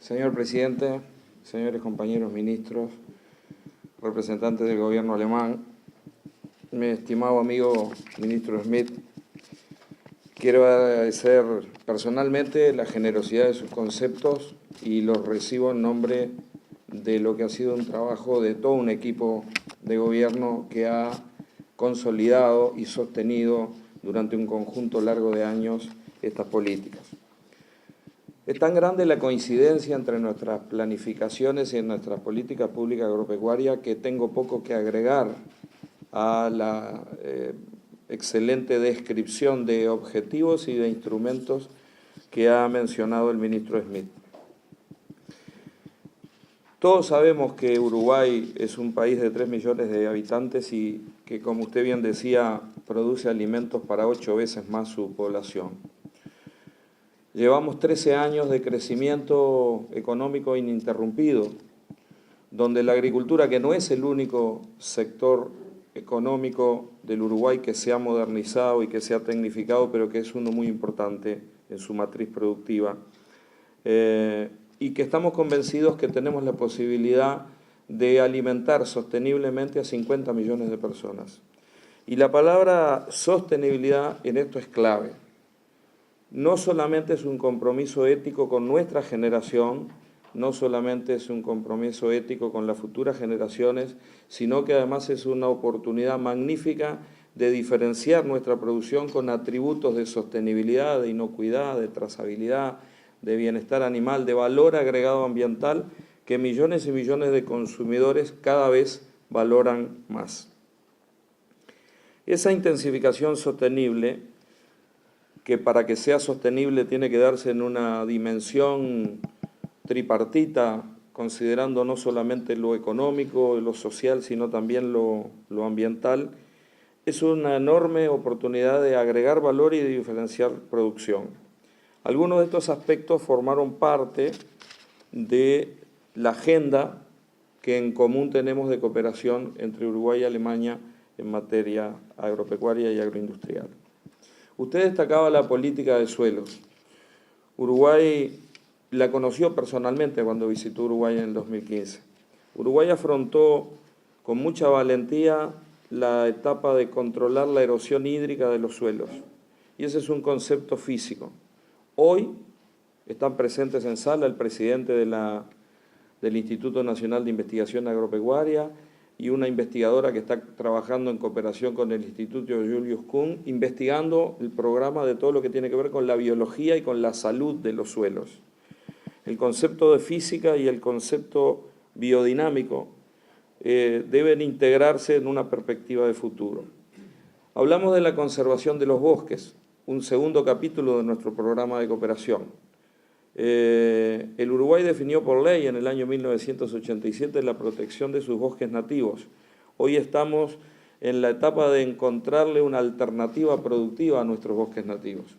Señor presidente, señores compañeros ministros, representantes del gobierno alemán, mi estimado amigo ministro Schmidt, quiero agradecer personalmente la generosidad de sus conceptos y los recibo en nombre de lo que ha sido un trabajo de todo un equipo de gobierno que ha consolidado y sostenido durante un conjunto largo de años estas políticas. Es tan grande la coincidencia entre nuestras planificaciones y en nuestras políticas públicas agropecuarias que tengo poco que agregar a la excelente descripción de objetivos y de instrumentos que ha mencionado el ministro Schmidt. Todos sabemos que Uruguay es un país de 3 millones de habitantes y que, como usted bien decía, produce alimentos para 8 veces más su población. Llevamos 13 años de crecimiento económico ininterrumpido, donde la agricultura, que no es el único sector económico del Uruguay que se ha modernizado y que se ha tecnificado, pero que es uno muy importante en su matriz productiva, y que estamos convencidos que tenemos la posibilidad de alimentar sosteniblemente a 50 millones de personas. Y la palabra sostenibilidad en esto es clave. No solamente es un compromiso ético con nuestra generación, no solamente es un compromiso ético con las futuras generaciones, sino que además es una oportunidad magnífica de diferenciar nuestra producción con atributos de sostenibilidad, de inocuidad, de trazabilidad, de bienestar animal, de valor agregado ambiental, que millones y millones de consumidores cada vez valoran más. Esa intensificación sostenible, que para que sea sostenible tiene que darse en una dimensión tripartita, considerando no solamente lo económico, lo social, sino también lo ambiental, es una enorme oportunidad de agregar valor y de diferenciar producción. Algunos de estos aspectos formaron parte de la agenda que en común tenemos de cooperación entre Uruguay y Alemania en materia agropecuaria y agroindustrial. Usted destacaba la política de suelos. Uruguay la conoció personalmente cuando visitó Uruguay en el 2015. Uruguay afrontó con mucha valentía la etapa de controlar la erosión hídrica de los suelos. Y ese es un concepto físico. Hoy están presentes en sala el presidente del Instituto Nacional de Investigación Agropecuaria y una investigadora que está trabajando en cooperación con el Instituto Julius Kühn, investigando el programa de todo lo que tiene que ver con la biología y con la salud de los suelos. El concepto de física y el concepto biodinámico deben integrarse en una perspectiva de futuro. Hablamos de la conservación de los bosques, un segundo capítulo de nuestro programa de cooperación. El Uruguay definió por ley en el año 1987 la protección de sus bosques nativos. Hoy estamos en la etapa de encontrarle una alternativa productiva a nuestros bosques nativos.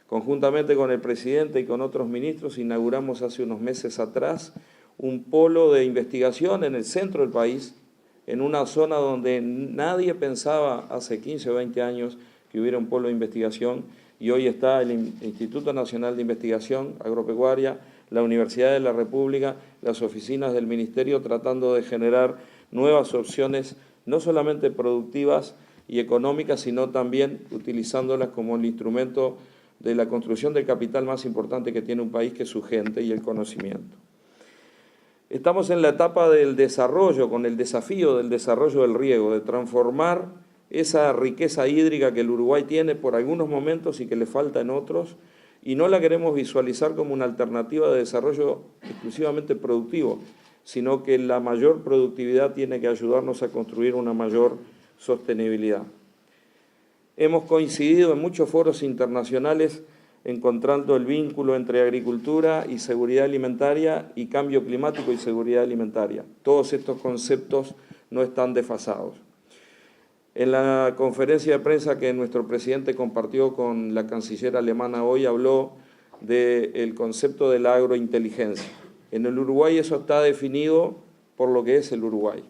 Conjuntamente con el presidente y con otros ministros inauguramos hace unos meses atrás un polo de investigación en el centro del país, en una zona donde nadie pensaba hace 15 o 20 años que hubiera un polo de investigación, y hoy está el Instituto Nacional de Investigación Agropecuaria, la Universidad de la República, las oficinas del Ministerio tratando de generar nuevas opciones, no solamente productivas y económicas, sino también utilizándolas como el instrumento de la construcción del capital más importante que tiene un país, que es su gente y el conocimiento. Estamos en la etapa del desarrollo, con el desafío del desarrollo del riego, de transformar esa riqueza hídrica que el Uruguay tiene por algunos momentos y que le falta en otros, y no la queremos visualizar como una alternativa de desarrollo exclusivamente productivo, sino que la mayor productividad tiene que ayudarnos a construir una mayor sostenibilidad. Hemos coincidido en muchos foros internacionales encontrando el vínculo entre agricultura y seguridad alimentaria y cambio climático y seguridad alimentaria. Todos estos conceptos no están desfasados. En la conferencia de prensa que nuestro presidente compartió con la canciller alemana hoy, habló del concepto de la agrointeligencia. En el Uruguay eso está definido por lo que es el Uruguay.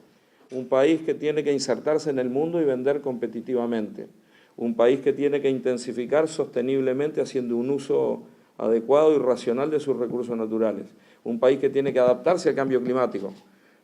Un país que tiene que insertarse en el mundo y vender competitivamente. Un país que tiene que intensificar sosteniblemente haciendo un uso adecuado y racional de sus recursos naturales. Un país que tiene que adaptarse al cambio climático,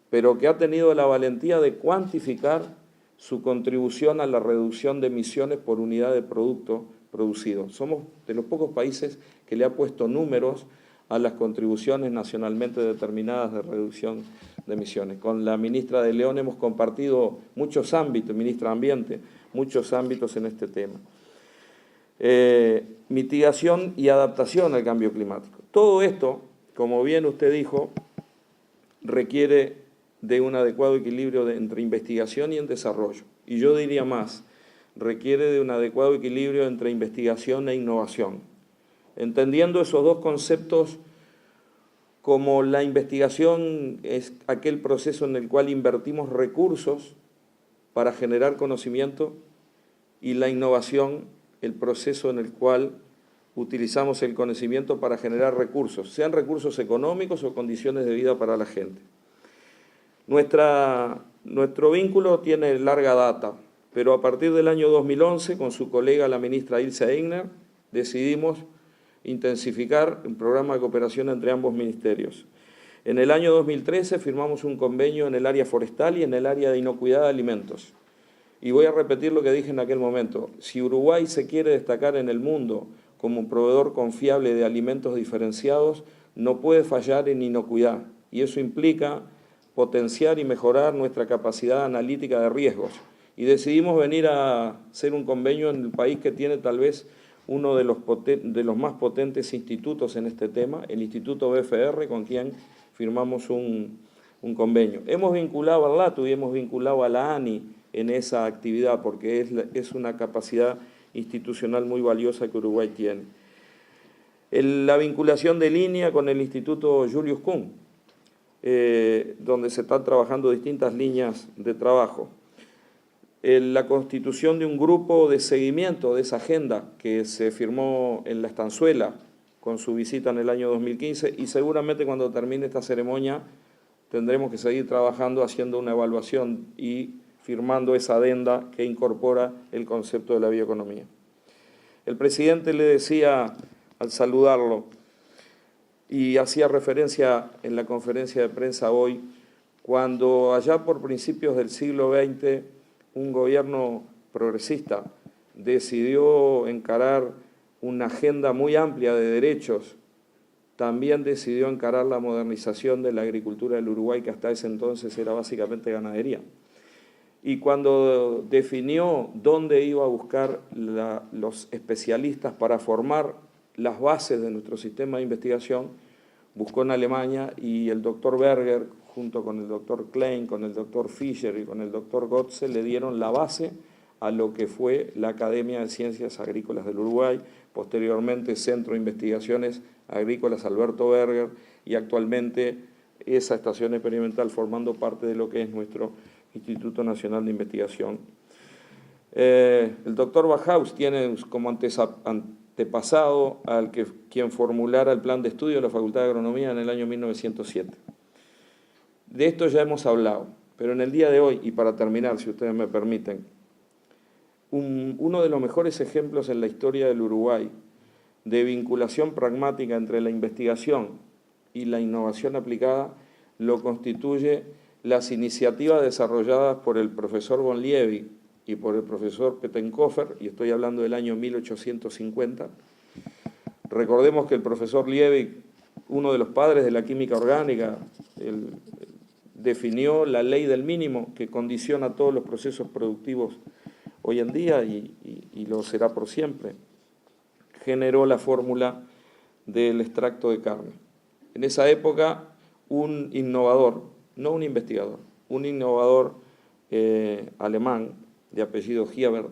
pero que ha tenido la valentía de cuantificar su contribución a la reducción de emisiones por unidad de producto producido. Somos de los pocos países que le ha puesto números a las contribuciones nacionalmente determinadas de reducción de emisiones. Con la ministra de León hemos compartido muchos ámbitos, ministra de Ambiente, muchos ámbitos en este tema. Mitigación y adaptación al cambio climático. Todo esto, como bien usted dijo, requiere de un adecuado equilibrio entre investigación y en desarrollo. Y yo diría más, requiere de un adecuado equilibrio entre investigación e innovación. Entendiendo esos dos conceptos como la investigación es aquel proceso en el cual invertimos recursos para generar conocimiento y la innovación el proceso en el cual utilizamos el conocimiento para generar recursos, sean recursos económicos o condiciones de vida para la gente. Nuestro vínculo tiene larga data, pero a partir del año 2011, con su colega la ministra Ilse Aigner, decidimos intensificar el programa de cooperación entre ambos ministerios. En el año 2013 firmamos un convenio en el área forestal y en el área de inocuidad de alimentos. Y voy a repetir lo que dije en aquel momento. Si Uruguay se quiere destacar en el mundo como un proveedor confiable de alimentos diferenciados, no puede fallar en inocuidad. Y eso implica potenciar y mejorar nuestra capacidad analítica de riesgos. Y decidimos venir a hacer un convenio en el país que tiene tal vez uno de los más potentes institutos en este tema, el Instituto BFR, con quien firmamos un convenio. Hemos vinculado al LATU y hemos vinculado a la ANI en esa actividad, porque es una capacidad institucional muy valiosa que Uruguay tiene. La vinculación de línea con el Instituto Julius Kühn, donde se están trabajando distintas líneas de trabajo. La constitución de un grupo de seguimiento de esa agenda que se firmó en la Estanzuela con su visita en el año 2015 y seguramente cuando termine esta ceremonia tendremos que seguir trabajando haciendo una evaluación y firmando esa adenda que incorpora el concepto de la bioeconomía. El presidente le decía al saludarlo y hacía referencia en la conferencia de prensa hoy, cuando allá por principios del siglo XX un gobierno progresista decidió encarar una agenda muy amplia de derechos, también decidió encarar la modernización de la agricultura del Uruguay, que hasta ese entonces era básicamente ganadería. Y cuando definió dónde iba a buscar los especialistas para formar las bases de nuestro sistema de investigación, buscó en Alemania y el doctor Berger, junto con el doctor Klein, con el doctor Fischer y con el doctor Gotze, le dieron la base a lo que fue la Academia de Ciencias Agrícolas del Uruguay, posteriormente Centro de Investigaciones Agrícolas Alberto Berger y actualmente esa estación experimental formando parte de lo que es nuestro Instituto Nacional de Investigación. El doctor Bajhaus tiene como antepasado quien formulara el plan de estudio de la Facultad de Agronomía en el año 1907. De esto ya hemos hablado, pero en el día de hoy, y para terminar, si ustedes me permiten, uno de los mejores ejemplos en la historia del Uruguay de vinculación pragmática entre la investigación y la innovación aplicada lo constituye las iniciativas desarrolladas por el profesor von Liebig y por el profesor Pettenkofer, y estoy hablando del año 1850. Recordemos que el profesor Liebig, uno de los padres de la química orgánica, definió la ley del mínimo que condiciona todos los procesos productivos hoy en día y lo será por siempre. Generó la fórmula del extracto de carne. En esa época, un innovador, no un investigador, un innovador alemán de apellido Hiebert,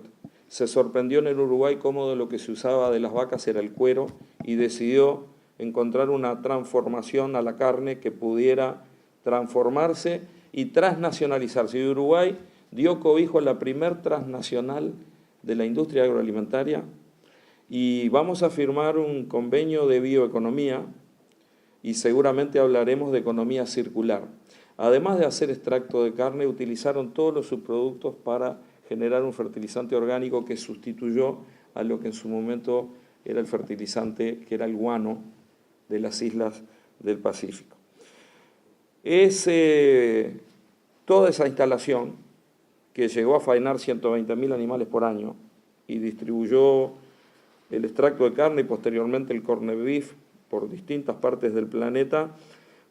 se sorprendió en el Uruguay cómo de lo que se usaba de las vacas era el cuero y decidió encontrar una transformación a la carne que pudiera transformarse y transnacionalizarse. Y Uruguay dio cobijo a la primer transnacional de la industria agroalimentaria y vamos a firmar un convenio de bioeconomía y seguramente hablaremos de economía circular. Además de hacer extracto de carne, utilizaron todos los subproductos para generar un fertilizante orgánico que sustituyó a lo que en su momento era el fertilizante, que era el guano de las islas del Pacífico. Toda esa instalación, que llegó a faenar 120.000 animales por año y distribuyó el extracto de carne y posteriormente el corned beef por distintas partes del planeta,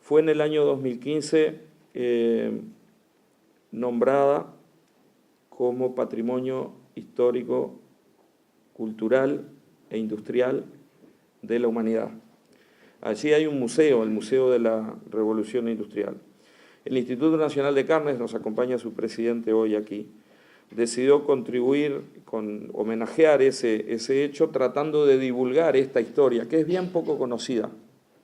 fue en el año 2015 nombrada como Patrimonio Histórico, Cultural e Industrial de la Humanidad. Allí hay un museo, el Museo de la Revolución Industrial. El Instituto Nacional de Carnes, nos acompaña su presidente hoy aquí, decidió contribuir homenajear ese hecho tratando de divulgar esta historia, que es bien poco conocida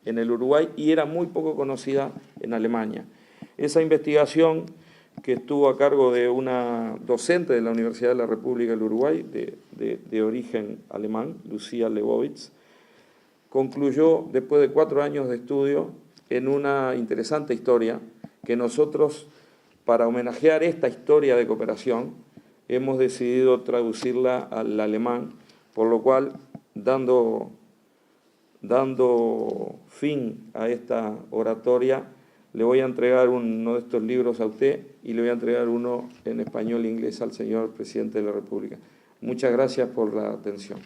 en el Uruguay y era muy poco conocida en Alemania. Esa investigación, que estuvo a cargo de una docente de la Universidad de la República del Uruguay, de origen alemán, Lucía Lebowitz, concluyó después de 4 años de estudio en una interesante historia que nosotros, para homenajear esta historia de cooperación, hemos decidido traducirla al alemán, por lo cual, dando fin a esta oratoria, le voy a entregar uno de estos libros a usted y le voy a entregar uno en español e inglés al señor presidente de la República. Muchas gracias por la atención.